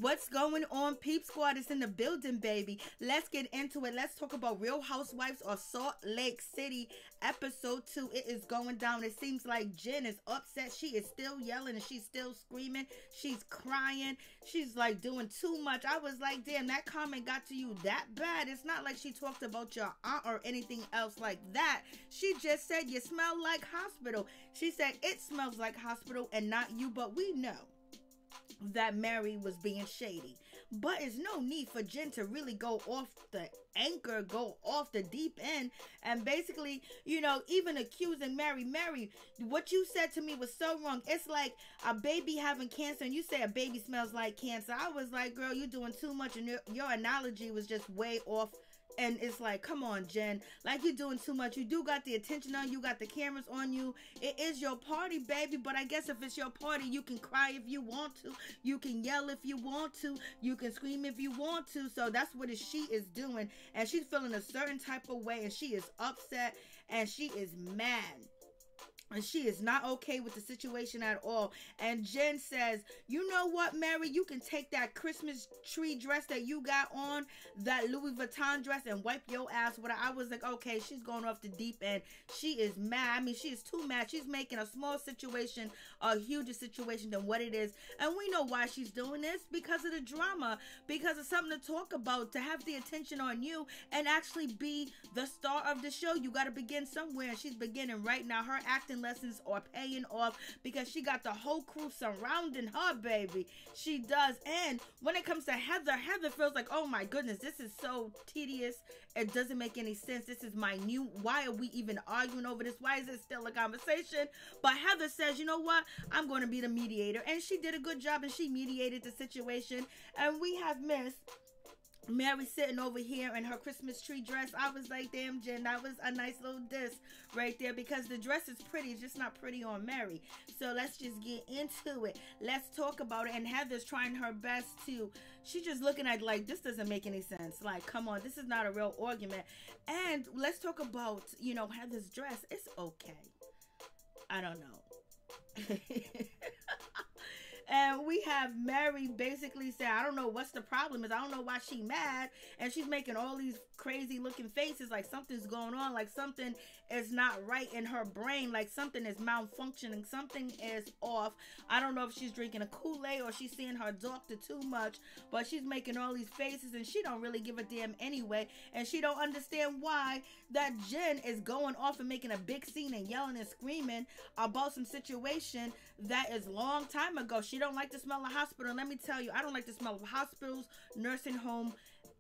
What's going on, Peep Squad? Is in the building, baby. Let's get into it. Let's talk about Real Housewives of Salt Lake City, episode 2. It is going down. It seems like Jen is upset. She is still yelling and she's still screaming. She's crying. She's like doing too much. I was like, damn, that comment got to you that bad. It's not like she talked about your aunt or anything else like that. She just said, you smell like hospital. She said, it smells like hospital and not you, but we know that Mary was being shady. But there's no need for Jen to really go off the anchor, go off the deep end, and basically, you know, even accusing Mary, what you said to me was so wrong. It's like a baby having cancer and you say a baby smells like cancer. I was like, girl, you're doing too much, and your analogy was just way off. And it's like, come on, Jen. Like, you're doing too much. You do got the attention on you. Got the cameras on you. It is your party, baby. But I guess if it's your party, you can cry if you want to. You can yell if you want to. You can scream if you want to. So that's what she is doing. And she's feeling a certain type of way. And she is upset. And she is mad. And she is not okay with the situation at all. And Jen says, you know what, Mary? You can take that Christmas tree dress that you got on, that Louis Vuitton dress, and wipe your ass with it. I was like, okay, she's going off the deep end. She is mad. I mean, she is too mad. She's making a small situation a huger situation than what it is. And we know why she's doing this. Because of the drama. Because of something to talk about. To have the attention on you and actually be the star of the show. You got to begin somewhere. And she's beginning right now. Her acting lessons are paying off because she got the whole crew surrounding her, baby. She does. And when it comes to Heather feels like, oh my goodness, this is so tedious. It doesn't make any sense. This is minute. Why are we even arguing over this? Why is it still a conversation? But Heather says, you know what? I'm going to be the mediator. And she did a good job and she mediated the situation. And we have Miss Mary sitting over here in her Christmas tree dress. I was like, damn, Jen, that was a nice little diss right there because the dress is pretty. It's just not pretty on Mary. So let's just get into it. Let's talk about it. And Heather's trying her best to, she's just looking at like, this doesn't make any sense. Like, come on, this is not a real argument. And let's talk about, you know, Heather's dress. It's okay. I don't know. And we have Mary basically say, I don't know what's the problem is. I don't know why she mad. And she's making all these crazy looking faces like something's going on. Like something is not right in her brain. Like something is malfunctioning. Something is off. I don't know if she's drinking a Kool-Aid or she's seeing her doctor too much. But she's making all these faces and she don't really give a damn anyway. And she don't understand why that Jen is going off and making a big scene and yelling and screaming about some situation that is long time ago. She don't like the smell of hospital. Let me tell you, I don't like the smell of hospitals, nursing home.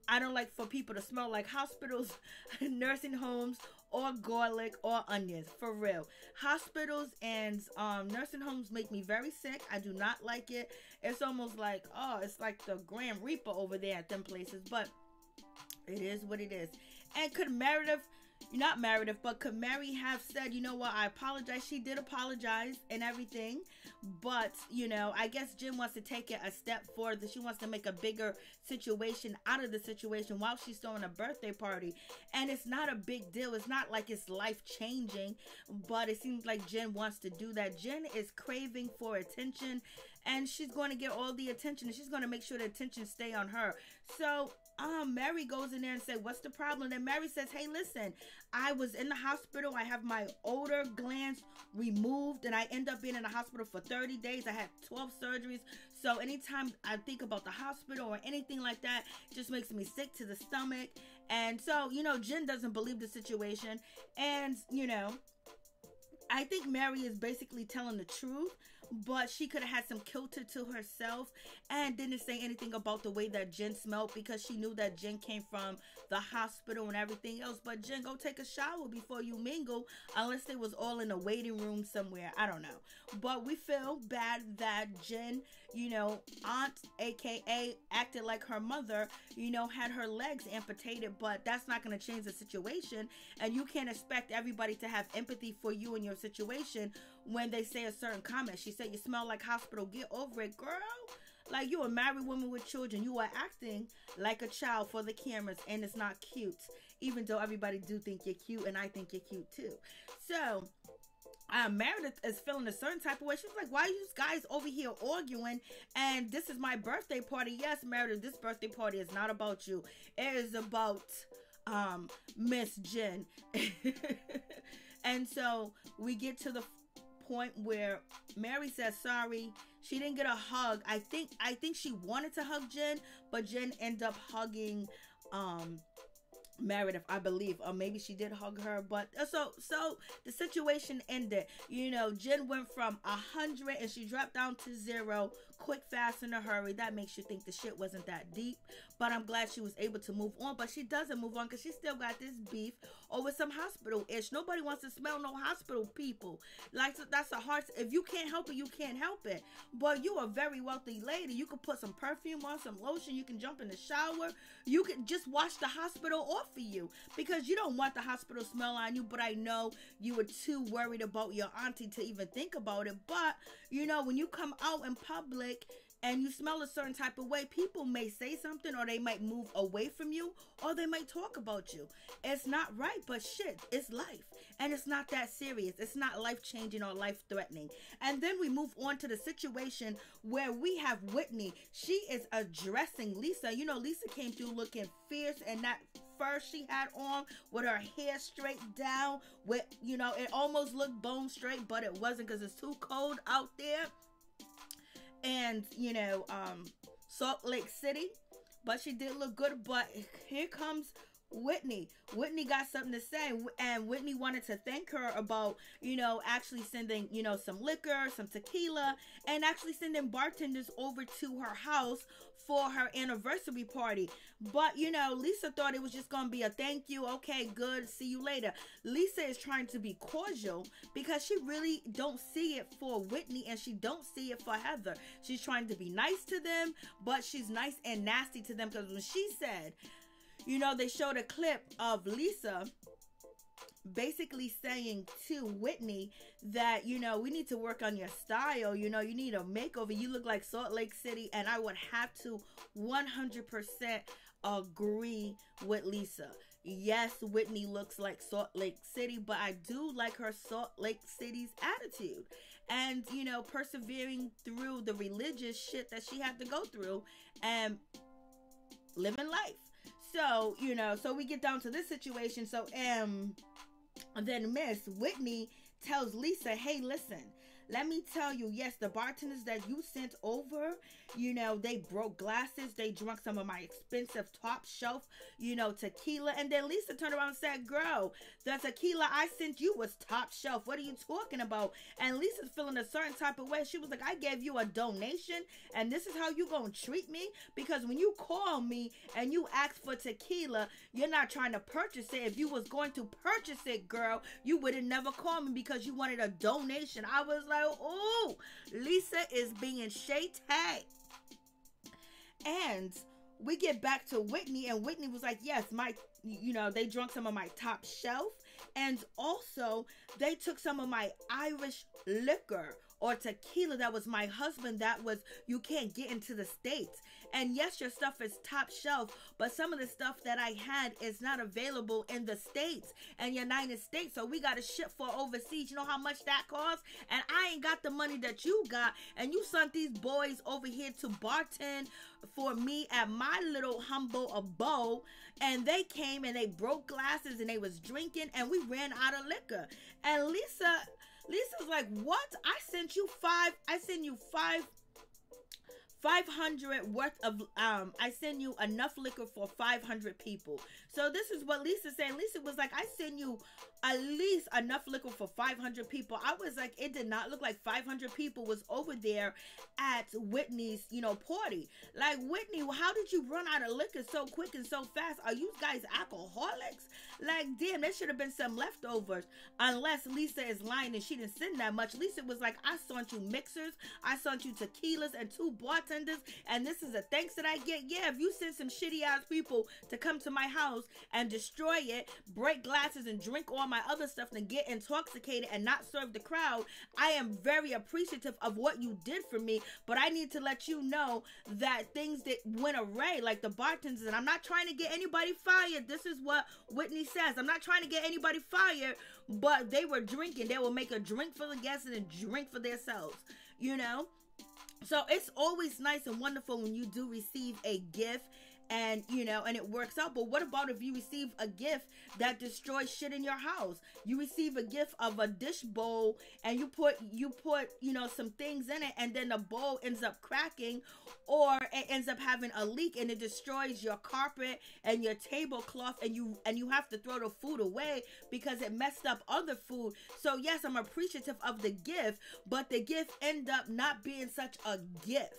I don't like for people to smell like hospitals, nursing homes, or garlic or onions. For real. Hospitals and nursing homes make me very sick. I do not like it. It's almost like, oh, it's like the Grand Reaper over there at them places. But it is what it is. And could Meredith, not Meredith, but could Mary have said, you know what, I apologize. She did apologize and everything. But, you know, I guess Jen wants to take it a step further. She wants to make a bigger situation out of the situation while she's throwing a birthday party. And it's not a big deal. It's not like it's life-changing. But it seems like Jen wants to do that. Jen is craving for attention. And she's going to get all the attention. And she's going to make sure the attention stay on her. So Mary goes in there and says, what's the problem? And Mary says, hey, listen, I was in the hospital. I have my odor glands removed and I end up being in the hospital for 30 days. I had 12 surgeries. So anytime I think about the hospital or anything like that, it just makes me sick to the stomach. And so, you know, Jen doesn't believe the situation. And, you know, I think Mary is basically telling the truth, but she could have had some kilter to herself and didn't say anything about the way that Jen smelled because she knew that Jen came from the hospital and everything else. But Jen, go take a shower before you mingle, unless they was all in a waiting room somewhere. I don't know. But we feel bad that Jen, you know, aunt, aka acted like her mother, you know, had her legs amputated, but that's not going to change the situation. And you can't expect everybody to have empathy for you and your situation when they say a certain comment. She said, you smell like hospital. Get over it, girl. Like, you're a married woman with children. You are acting like a child for the cameras, and it's not cute. Even though everybody do think you're cute, and I think you're cute too. So Meredith is feeling a certain type of way. She's like, why are you guys over here arguing? And this is my birthday party. Yes, Meredith, this birthday party is not about you. It is about Miss Jen. And so we get to the point where Mary says sorry. She didn't get a hug. I think she wanted to hug Jen, but Jen ended up hugging Meredith, I believe, or maybe she did hug her. But so the situation ended. You know, Jen went from 100 and she dropped down to 0 quick, fast, in a hurry. That makes you think the shit wasn't that deep, but I'm glad she was able to move on. But she doesn't move on because she still got this beef over some hospital ish. Nobody wants to smell no hospital people. Like, that's a hard, if you can't help it, you can't help it. But you are a very wealthy lady. You could put some perfume on, some lotion, you can jump in the shower, you can just wash the hospital off for you, because you don't want the hospital smell on you. But I know you were too worried about your auntie to even think about it. But you know, when you come out in public and you smell a certain type of way, people may say something, or they might move away from you, or they might talk about you. It's not right, but shit, it's life. And it's not that serious. It's not life-changing or life-threatening. And then we move on to the situation where we have Whitney. She is addressing Lisa. You know, Lisa came through looking fierce, and that fur she had on with her hair straight down, with, you know, it almost looked bone straight, but it wasn't because it's too cold out there. And, you know, Salt Lake City, but she did look good. But here comes Whitney. Whitney got something to say, and Whitney wanted to thank her about, you know, actually sending, you know, some liquor, some tequila, and actually sending bartenders over to her house for her anniversary party. But, you know, Lisa thought it was just gonna be a thank you, okay, good, see you later. Lisa is trying to be cordial because she really don't see it for Whitney, and she don't see it for Heather. She's trying to be nice to them, but she's nice and nasty to them, because when she said, you know, they showed a clip of Lisa basically saying to Whitney that, you know, we need to work on your style, you know, you need a makeover, you look like Salt Lake City. And I would have to 100% agree with Lisa. Yes, Whitney looks like Salt Lake City, but I do like her Salt Lake City's attitude, and, you know, persevering through the religious shit that she had to go through and living life. So, you know, so we get down to this situation. So, and then Miss Whitney tells Lisa, hey, listen, let me tell you, yes, the bartenders that you sent over, you know, they broke glasses. They drank some of my expensive top shelf, you know, tequila. And then Lisa turned around and said, girl, the tequila I sent you was top shelf. What are you talking about? And Lisa's feeling a certain type of way. She was like, I gave you a donation, and this is how you gonna treat me? Because when you call me and you ask for tequila, you're not trying to purchase it. If you was going to purchase it, girl, you would have never called me because you wanted a donation. I was like, oh, Lisa is being shady. And we get back to Whitney, and Whitney was like, yes, my, you know, they drank some of my top shelf, and also they took some of my Irish liquor or tequila that was my husband, that was, you can't get into the States. And yes, your stuff is top shelf, but some of the stuff that I had is not available in the States and United States. So we got to ship for overseas. You know how much that costs? And I ain't got the money that you got. And you sent these boys over here to bartend for me at my little humble abode. And they came and they broke glasses and they was drinking, and we ran out of liquor. And Lisa's like, what? I sent you 500 worth of, I send you enough liquor for 500 people. So this is what Lisa said. Lisa was like, I send you at least enough liquor for 500 people. I was like, it did not look like 500 people was over there at Whitney's, you know, party. Like, Whitney, how did you run out of liquor so quick and so fast? Are you guys alcoholics? Like, damn, there should have been some leftovers. Unless Lisa is lying and she didn't send that much. Lisa was like, I sent you mixers, I sent you tequilas, and 2 bartenders bartenders, and this is the thanks that I get. Yeah, if you send some shitty ass people to come to my house and destroy it, break glasses and drink all my other stuff and get intoxicated and not serve the crowd, I am very appreciative of what you did for me, but I need to let you know that things that went awry, like the bartenders, and I'm not trying to get anybody fired. This is what Whitney says. I'm not trying to get anybody fired, but they were drinking. They will make a drink for the guests and a drink for themselves, you know? So it's always nice and wonderful when you do receive a gift and, you know, and it works out. But what about if you receive a gift that destroys shit in your house? You receive a gift of a dish bowl and you put, you know, some things in it, and then the bowl ends up cracking, or it ends up having a leak and it destroys your carpet and your tablecloth, and you have to throw the food away because it messed up other food. So yes, I'm appreciative of the gift, but the gift end up not being such a gift.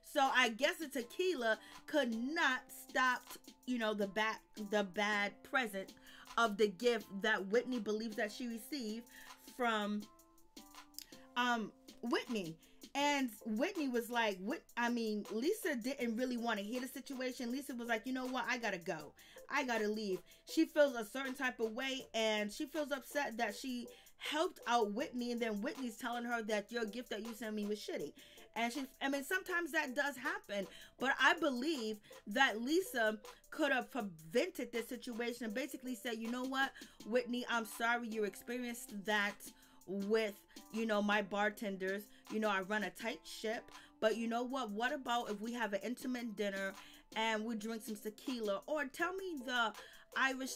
So I guess the tequila could not stop, you know, the bad present of the gift that Whitney believes that she received from Whitney. And Whitney was like, Lisa didn't really want to hear the situation. Lisa was like, you know what? I gotta go. I gotta leave. She feels a certain type of way, and she feels upset that she helped out Whitney, and then Whitney's telling her that your gift that you sent me was shitty. And sometimes that does happen, but I believe that Lisa could have prevented this situation and basically said, you know what, Whitney, I'm sorry you experienced that with, you know, my bartenders. You know, I run a tight ship, but you know what about if we have an intimate dinner and we drink some tequila, or tell me the Irish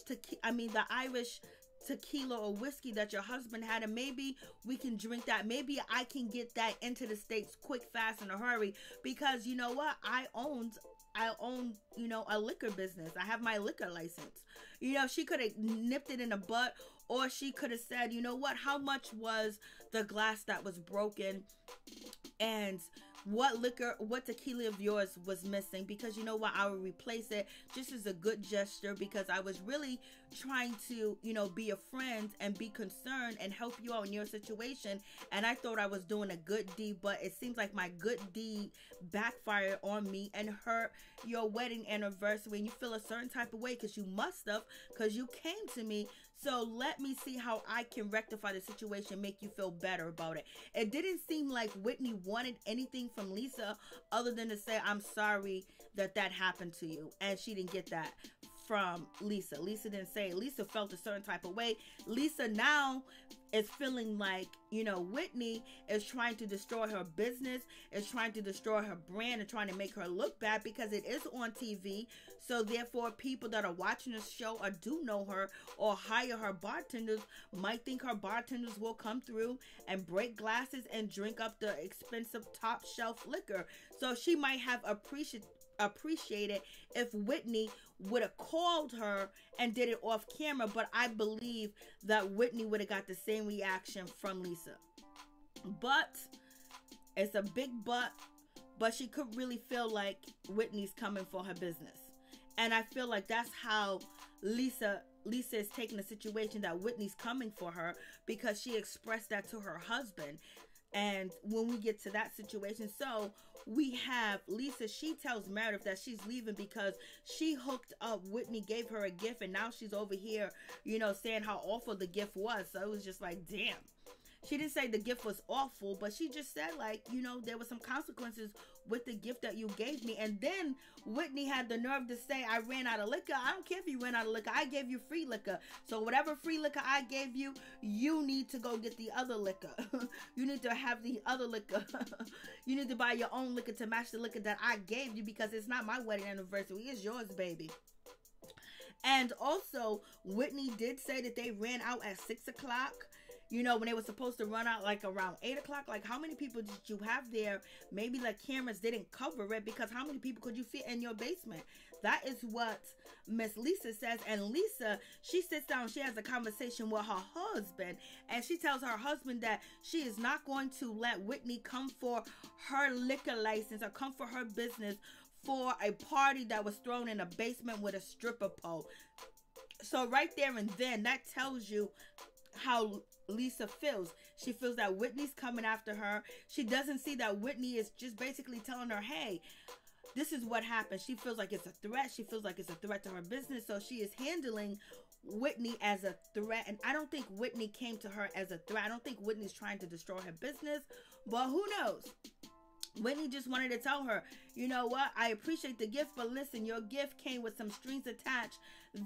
tequila or whiskey that your husband had, and maybe we can drink that. Maybe I can get that into the States quick, fast, in a hurry, because you know what, I own, you know, a liquor business. I have my liquor license. You know, she could have nipped it in the butt, or she could have said, you know what, how much was the glass that was broken, and what tequila of yours was missing, because you know what, I will replace it just as a good gesture, because I was really trying to, you know, be a friend and be concerned and help you out in your situation, and I thought I was doing a good deed, but it seems like my good deed backfired on me and hurt your wedding anniversary, and you feel a certain type of way because you must have, because you came to me. So let me see how I can rectify the situation, make you feel better about it. It didn't seem like Whitney wanted anything from Lisa other than to say, I'm sorry that happened to you. And she didn't get that from Lisa. Lisa didn't say it. Lisa felt a certain type of way. Lisa now is feeling like, you know, Whitney is trying to destroy her business, is trying to destroy her brand, and trying to make her look bad because it is on TV. So therefore, people that are watching this show or do know her or hire her bartenders might think her bartenders will come through and break glasses and drink up the expensive top shelf liquor. So she might have appreciated if Whitney would have called her and did it off camera, but I believe that Whitney would have got the same reaction from Lisa. But it's a big but she could really feel like Whitney's coming for her business, and I feel like that's how Lisa is taking the situation, that Whitney's coming for her, because she expressed that to her husband. And when we get to that situation, so we have Lisa, she tells Meredith that she's leaving because she hooked up Whitney, gave her a gift, and now she's over here, you know, saying how awful the gift was. So it was just like, damn. She didn't say the gift was awful, but she just said, like, you know, there were some consequences with the gift that you gave me. And then Whitney had the nerve to say, I ran out of liquor. I don't care if you ran out of liquor. I gave you free liquor. So whatever free liquor I gave you, you need to go get the other liquor. You need to have the other liquor. You need to buy your own liquor to match the liquor that I gave you, because it's not my wedding anniversary. It's yours, baby. And also, Whitney did say that they ran out at 6 o'clock. You know, when they were supposed to run out like around 8 o'clock. Like, how many people did you have there? Maybe the cameras didn't cover it, because how many people could you fit in your basement? That is what Miss Lisa says. And Lisa, she sits down, she has a conversation with her husband, and she tells her husband that she is not going to let Whitney come for her liquor license or come for her business for a party that was thrown in a basement with a stripper pole. So right there and then, that tells you how Lisa feels. She feels that Whitney's coming after her. She doesn't see that Whitney is just basically telling her, hey, this is what happened. She feels like it's a threat. She feels like it's a threat to her business. So she is handling Whitney as a threat. And I don't think Whitney came to her as a threat. I don't think Whitney's trying to destroy her business. But who knows? Whitney just wanted to tell her, you know what? I appreciate the gift, but listen, your gift came with some strings attached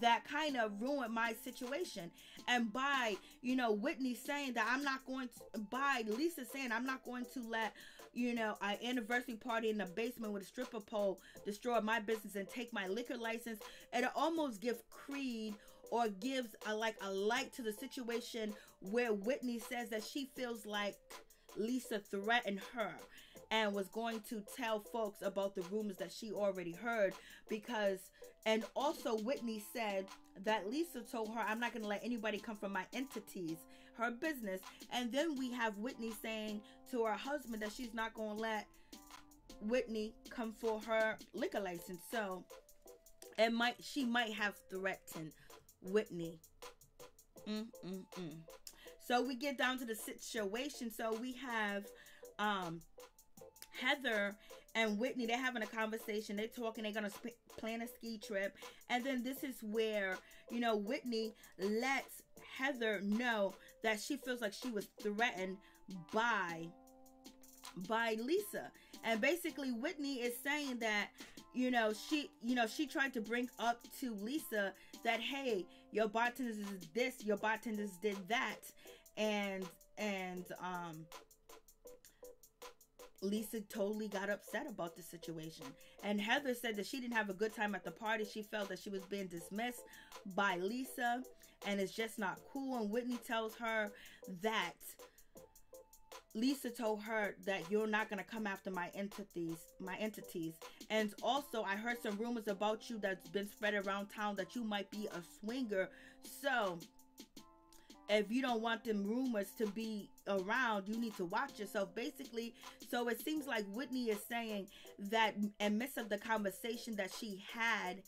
that kind of ruined my situation. And by, you know, Whitney saying that I'm not going to, by Lisa saying I'm not going to let, you know, an anniversary party in the basement with a stripper pole destroy my business and take my liquor license, it almost gives creed or gives a light to the situation where Whitney says that she feels like Lisa threatened her and was going to tell folks about the rumors that she already heard, because, and also Whitney said that Lisa told her, I'm not going to let anybody come from my entities, her business. And then we have Whitney saying to her husband that she's not going to let Whitney come for her liquor license. So she might have threatened Whitney. So we get down to the situation. So we have Heather and Whitney, they're having a conversation. They're talking. They're going to plan a ski trip. And then this is where, you know, Whitney lets Heather know that she feels like she was threatened by Lisa. And basically Whitney is saying that, she tried to bring up to Lisa that, hey, your bartenders is this, your bartenders did that. And Lisa totally got upset about the situation. And Heather said that she didn't have a good time at the party. She felt that she was being dismissed by Lisa, and it's just not cool. And Whitney tells her that Lisa told her that you're not going to come after my entities. And also, I heard some rumors about you that's been spread around town that you might be a swinger. So if you don't want them rumors to be around, you need to watch yourself, basically. So it seems like Whitney is saying that in midst of the conversation that she had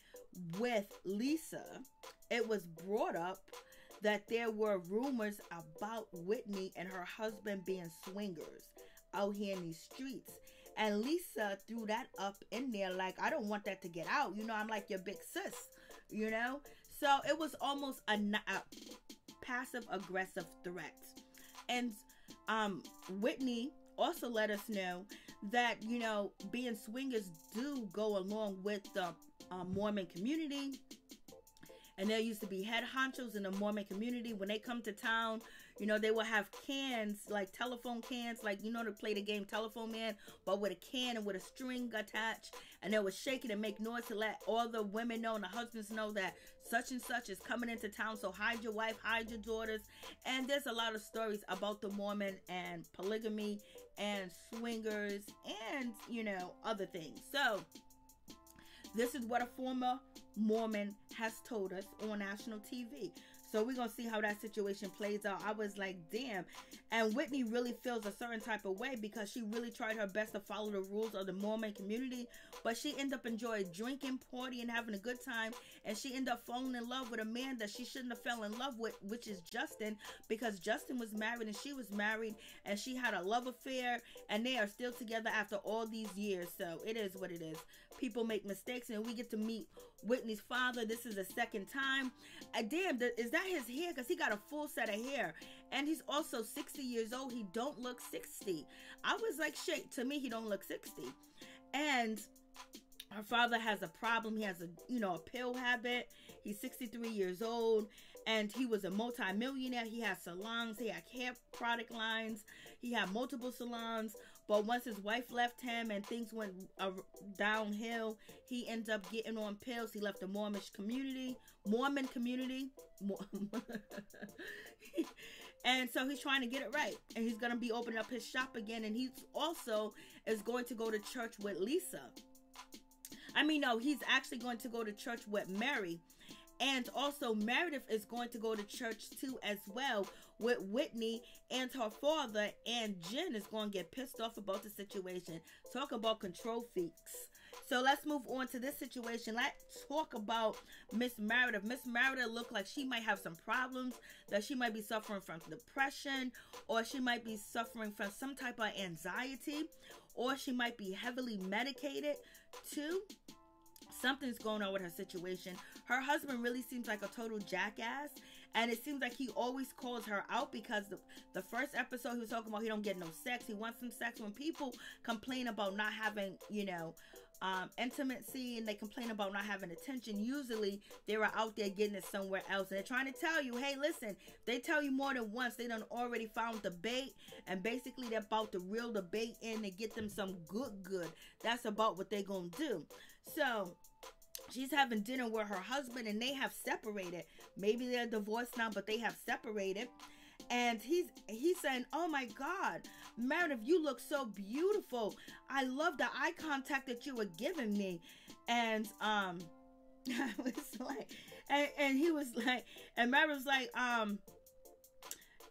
with Lisa, it was brought up that there were rumors about Whitney and her husband being swingers out here in these streets. And Lisa threw that up in there like, I don't want that to get out. You know, I'm like your big sis, you know? So it was almost a passive-aggressive threat. And Whitney also let us know that, you know, being swingers do go along with the Mormon community. And there used to be head honchos in the Mormon community. When they come to town, you know, they will have cans, like telephone cans, like, you know, to play the game Telephone Man, but with a can and with a string attached. And they would shake it and make noise to let all the women know and the husbands know that such and such is coming into town. So hide your wife, hide your daughters. And there's a lot of stories about the Mormon and polygamy and swingers and, you know, other things. So this is what a former Mormon has told us on national TV. So we're going to see how that situation plays out. I was like, damn. And Whitney really feels a certain type of way because she really tried her best to follow the rules of the Mormon community. But she ended up enjoying drinking, partying, having a good time. And she ended up falling in love with a man that she shouldn't have fell in love with, which is Justin. Because Justin was married and she was married. And she had a love affair. And they are still together after all these years. So it is what it is. People make mistakes. And we get to meet Whitney's father. This is the second time. Damn, is that his hair? Because he got a full set of hair. And he's also 60 years old. He don't look 60. I was like, shit, to me, he don't look 60. And her father has a problem. He has a pill habit. He's 63 years old. And he was a multi-millionaire. He had salons. He had hair product lines. He had multiple salons. But once his wife left him and things went downhill, he ended up getting on pills. He left the Mormon community. And so he's trying to get it right. And he's going to be opening up his shop again. And he also is going to go to church with Lisa. He's actually going to go to church with Mary. And also Meredith is going to go to church too as well with Whitney and her father, and Jen is going to get pissed off about the situation. Talk about control freaks. So let's move on to this situation. Let's talk about Miss Meredith. Miss Meredith looked like she might have some problems, that she might be suffering from depression, or she might be suffering from some type of anxiety, or she might be heavily medicated too. Something's going on with her situation. Her husband really seems like a total jackass, and it seems like he always calls her out, because the first episode he was talking about he don't get no sex, he wants some sex. When people complain about not having, intimacy, and they complain about not having attention, usually they are out there getting it somewhere else, and they're trying to tell you, hey, listen, they tell you more than once they done already found the bait, and basically they're about to reel the bait in and get them some good. That's about what they gonna do. So she's having dinner with her husband, and they have separated. Maybe they're divorced now, but they have separated. And he's saying, oh my God, Meredith, you look so beautiful. I love the eye contact that you were giving me. And I was like, and he was like, and Meredith was like,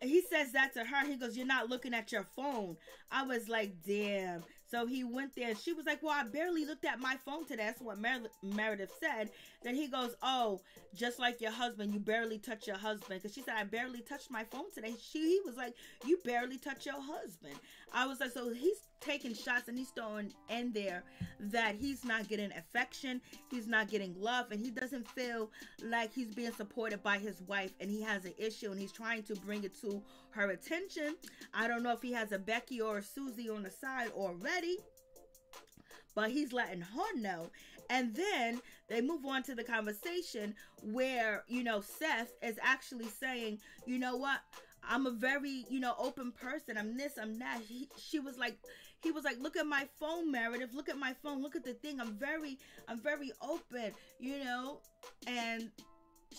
he says that to her. He goes, you're not looking at your phone. I was like, damn. So he went there, and she was like, well, I barely looked at my phone today. That's what Meredith said. Then he goes, oh, just like your husband, you barely touch your husband. Because she said, I barely touched my phone today. He was like, you barely touch your husband. I was like, so he's taking shots, and he's throwing in there that he's not getting affection, he's not getting love, and he doesn't feel like he's being supported by his wife, and he has an issue, and he's trying to bring it to her attention. I don't know if he has a Becky or a Susie on the side already, but he's letting her know. And then they move on to the conversation where, Seth is actually saying, you know what, I'm a very, open person. I'm this, I'm that. He was like, look at my phone, Meredith. Look at my phone. Look at the thing. I'm very open, And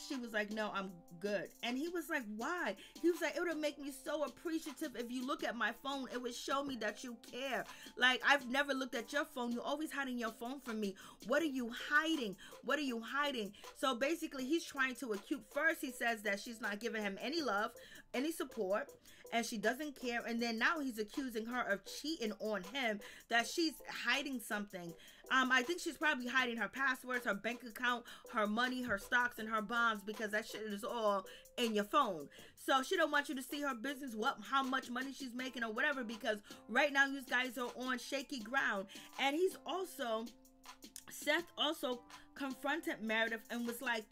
she was like, no, I'm good. And he was like, why? He was like, it would make me so appreciative if you look at my phone. It would show me that you care. Like, I've never looked at your phone. You're always hiding your phone from me. What are you hiding? What are you hiding? So basically, he's trying to accuse. First, he says that she's not giving him any love, any support, and she doesn't care. And then now he's accusing her of cheating on him, that she's hiding something. I think she's probably hiding her passwords, her bank account, her money, her stocks, and her bonds, because that shit is all in your phone. So she don't want you to see her business, how much money she's making or whatever, because right now you guys are on shaky ground. And Seth also confronted Meredith and was like,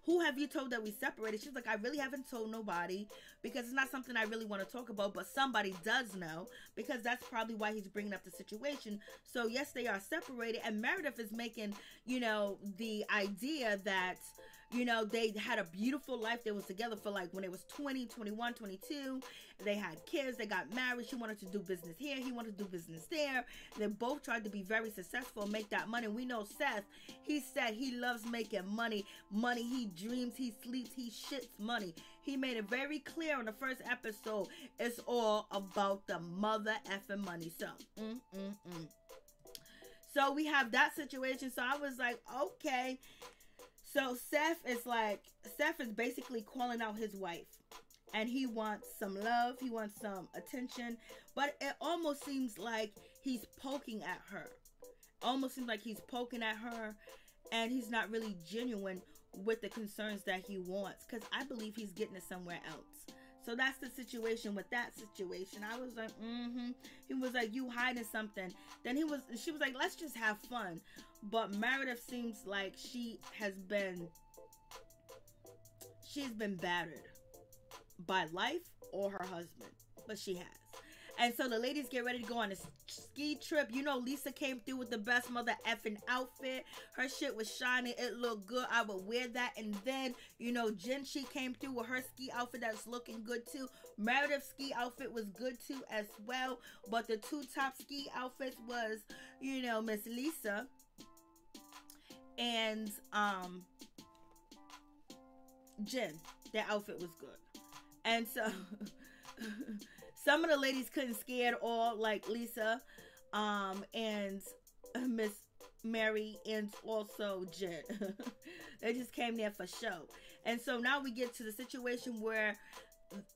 who have you told that we separated? She was like, I really haven't told nobody, because it's not something I really want to talk about, but somebody does know, because that's probably why he's bringing up the situation. So yes, they are separated, and Meredith is making, the idea that, they had a beautiful life. They was together for like when they was 20, 21, 22. They had kids. They got married. She wanted to do business here. He wanted to do business there. They both tried to be very successful and make that money. We know Seth, he said he loves making money. Money, he dreams, he sleeps, he shits money. He made it very clear in the first episode. It's all about the mother effing money. So, So we have that situation. So I was like, okay. So Seth is basically calling out his wife, and he wants some love, he wants some attention, but it almost seems like he's poking at her. And he's not really genuine with the concerns that he wants, because I believe he's getting it somewhere else. So that's the situation with that situation. I was like, He was like, you hiding something. Then she was like, let's just have fun. But Meredith seems like she's been battered by life or her husband. But she has. And so the ladies get ready to go on a ski trip. Lisa came through with the best mother effing outfit. Her shit was shiny. It looked good. I would wear that. And then, Jen, she came through with her ski outfit that's looking good too. Meredith's ski outfit was good too as well. But the two top ski outfits was, Miss Lisa and Jen. Their outfit was good. And so... some of the ladies couldn't ski at all, like Lisa and Mary, and also Jen. They just came there for show. And so now we get to the situation where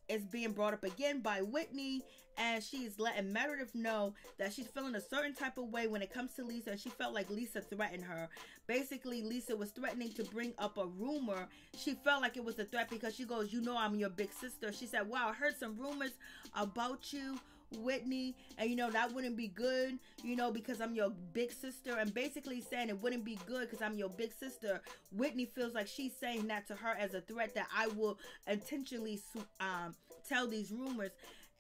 it's being brought up again by Whitney, and she's letting Meredith know that she's feeling a certain type of way when it comes to Lisa, and she felt like Lisa threatened her. Basically, Lisa was threatening to bring up a rumor. She felt like it was a threat because she goes, you know I'm your big sister. She said, wow, I heard some rumors about you, Whitney, and you know that wouldn't be good, you know, because I'm your big sister. And basically saying it wouldn't be good because I'm your big sister. Whitney feels like she's saying that to her as a threat, that I will intentionally tell these rumors.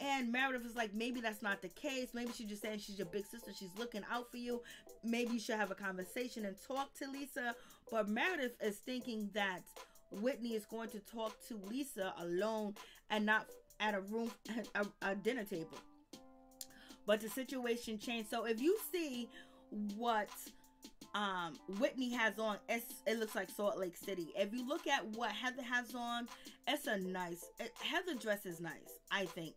And Meredith is like, maybe that's not the case. Maybe she's just saying she's your big sister, she's looking out for you. Maybe you should have a conversation and talk to Lisa. But Meredith is thinking that Whitney is going to talk to Lisa alone and not at a dinner table. But the situation changed. So if you see what Whitney has on, it looks like Salt Lake City. If you look at what Heather has on, it's a nice, Heather dresses nice, I think.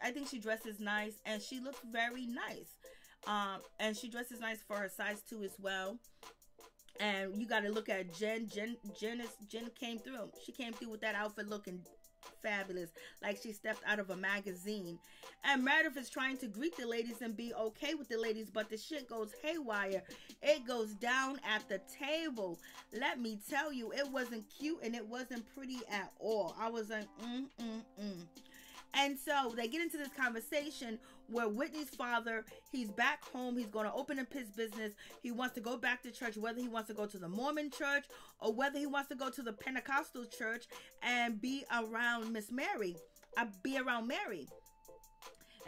I think she dresses nice, and she looks very nice. And she dresses nice for her size too as well. And you got to look at Jen. Jen came through. She came through with that outfit looking fabulous, like she stepped out of a magazine. And Meredith is trying to greet the ladies and be okay with the ladies, but the shit goes haywire. It goes down at the table. Let me tell you, it wasn't cute and it wasn't pretty at all. I was like, And so they get into this conversation where Whitney's father, he's back home. He's going to open up his business. He wants to go back to church, whether he wants to go to the Mormon church or whether he wants to go to the Pentecostal church and be around Mary.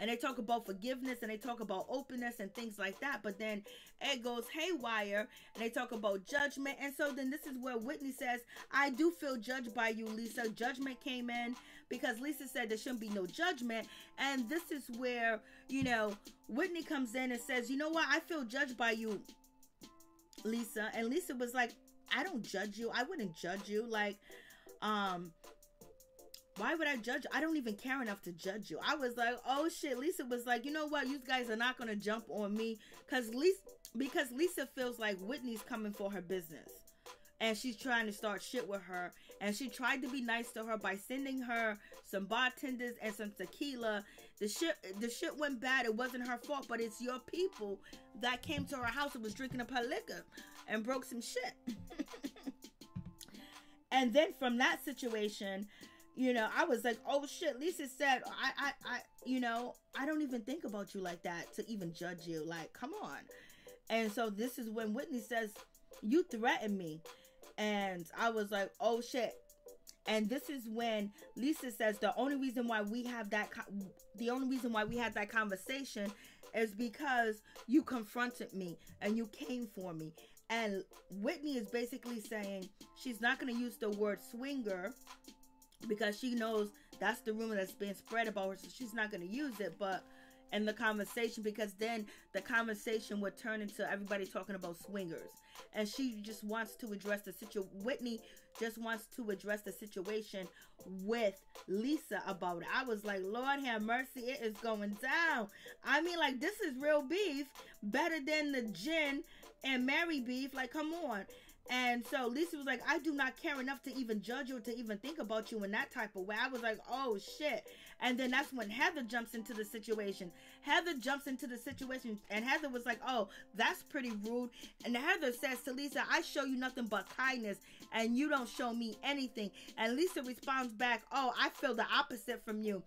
And they talk about forgiveness and they talk about openness and things like that. But then it goes haywire and they talk about judgment. And so then this is where Whitney says, I do feel judged by you, Lisa. Judgment came in because Lisa said there shouldn't be no judgment. And this is where, you know, Whitney comes in and says, you know what? I feel judged by you, Lisa. And Lisa was like, I don't judge you. I wouldn't judge you. Like, why would I judge you? I don't even care enough to judge you. I was like, oh shit. Lisa was like, you know what? You guys are not going to jump on me because Lisa feels like Whitney's coming for her business. And she's trying to start shit with her. And she tried to be nice to her by sending her some bartenders and some tequila. The shit went bad. It wasn't her fault, but it's your people that came to her house and was drinking up her liquor and broke some shit. And then from that situation, you know, I was like, oh shit. Lisa said, I don't even think about you like that to even judge you. Like, come on. And so this is when Whitney says, you threatened me. And I was like, oh shit. And this is when Lisa says the only reason why we had that conversation is because you confronted me and you came for me. And Whitney is basically saying she's not going to use the word swinger because she knows that's the rumor that's being spread about her, so she's not going to use it. But in the conversation, because then the conversation would turn into everybody talking about swingers. And she just wants to address the situation. Whitney just wants to address the situation with Lisa about it. I was like, Lord have mercy, it is going down. I mean, like, this is real beef. Better than the Jen and Mary beef. Like, come on. And so Lisa was like, I do not care enough to even judge you or to even think about you in that type of way. I was like, oh shit. And then that's when Heather jumps into the situation. And Heather was like, oh, that's pretty rude. And Heather says to Lisa, I show you nothing but kindness and you don't show me anything. And Lisa responds back, oh, I feel the opposite from you.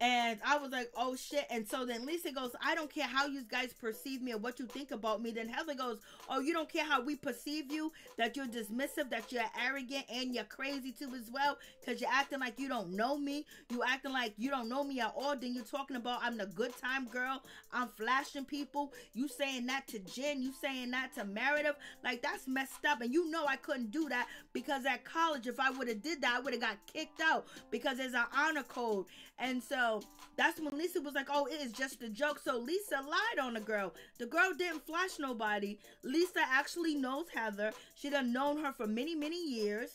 And I was like, oh shit. And so then Lisa goes, I don't care how you guys perceive me or what you think about me. Then Heather goes, oh, you don't care how we perceive you, that you're dismissive, that you're arrogant, and you're crazy too as well, because you're acting like you don't know me. You acting like you don't know me at all. Then you're talking about I'm the good time girl. I'm flashing people. You saying that to Jen. You saying that to Meredith. Like, that's messed up. And you know I couldn't do that because at college, if I would have did that, I would have got kicked out because there's an honor code. And so that's when Lisa was like, oh, it is just a joke. So Lisa lied on the girl. The girl didn't flash nobody. Lisa actually knows Heather. She done known her for many, many years.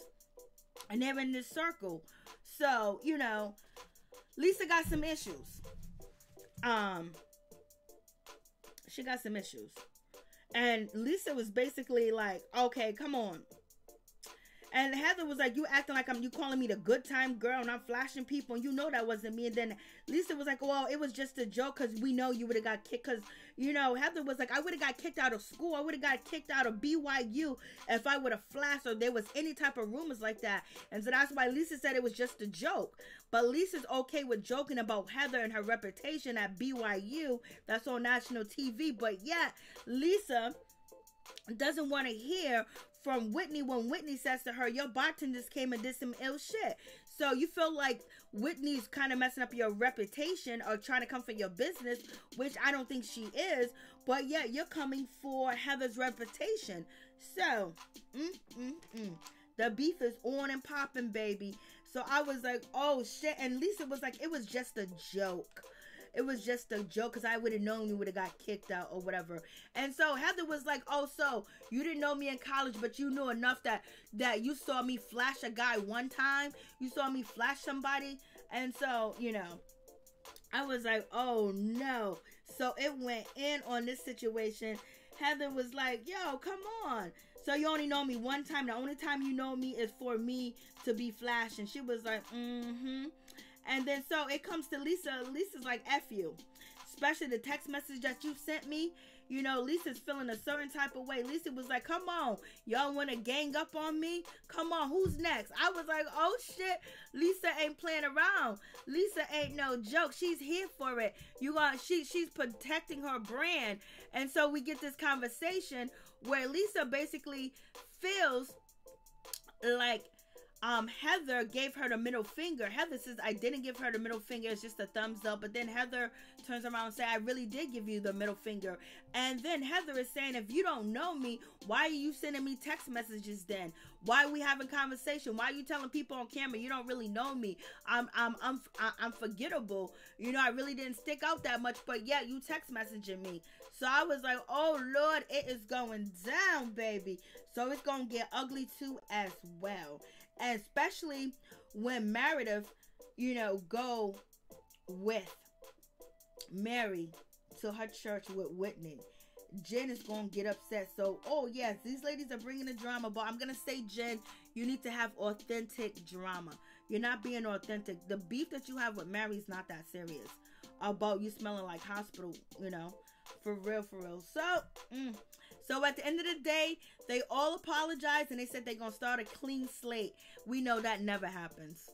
And they're in this circle. So, you know, Lisa got some issues. She got some issues. And Lisa was basically like, okay, come on. And Heather was like, you acting like you calling me the good time girl and I'm flashing people and you know that wasn't me. And then Lisa was like, well, it was just a joke because we know you would have got kicked. Because, you know, Heather was like, I would have got kicked out of school. I would have got kicked out of BYU if I would have flashed or there was any type of rumors like that. And so that's why Lisa said it was just a joke. But Lisa's okay with joking about Heather and her reputation at BYU. That's on national TV. But yet, Lisa doesn't want to hear from Whitney when Whitney says to her, your bartenders came and did some ill shit. So you feel like Whitney's kind of messing up your reputation or trying to come for your business, which I don't think she is, but yet you're coming for Heather's reputation. So, the beef is on and popping, baby. So I was like, oh shit. And Lisa was like, it was just a joke. It was just a joke because I would have known you would have got kicked out or whatever. And so Heather was like, oh, so you didn't know me in college, but you knew enough that you saw me flash a guy one time. You saw me flash somebody. And so, you know, I was like, oh, no. So it went in on this situation. Heather was like, yo, come on. So you only know me one time. The only time you know me is for me to be flashed. And she was like, And then so it comes to Lisa. Lisa's like, F you. Especially the text message that you sent me. You know, Lisa's feeling a certain type of way. Lisa was like, come on. Y'all want to gang up on me? Come on. Who's next? I was like, oh, shit. Lisa ain't playing around. Lisa ain't no joke. She's here for it. She's protecting her brand. And so we get this conversation where Lisa basically feels like Heather gave her the middle finger. Heather says, I didn't give her the middle finger. It's just a thumbs up. But then Heather turns around and says, I really did give you the middle finger. And then Heather is saying, if you don't know me, why are you sending me text messages then? Why are we having conversation? Why are you telling people on camera you don't really know me? I'm forgettable. You know, I really didn't stick out that much, but yeah, you text messaging me. So I was like, oh Lord, it is going down, baby. So it's going to get ugly too as well. And especially when Meredith, you know, go with Mary to her church with Whitney. Jen is going to get upset. So, oh yes, these ladies are bringing the drama. But I'm going to say, Jen, you need to have authentic drama. You're not being authentic. The beef that you have with Mary is not that serious. About you smelling like hospital, you know. For real, for real. So at the end of the day, they all apologized and they said they're going to start a clean slate. We know that never happens.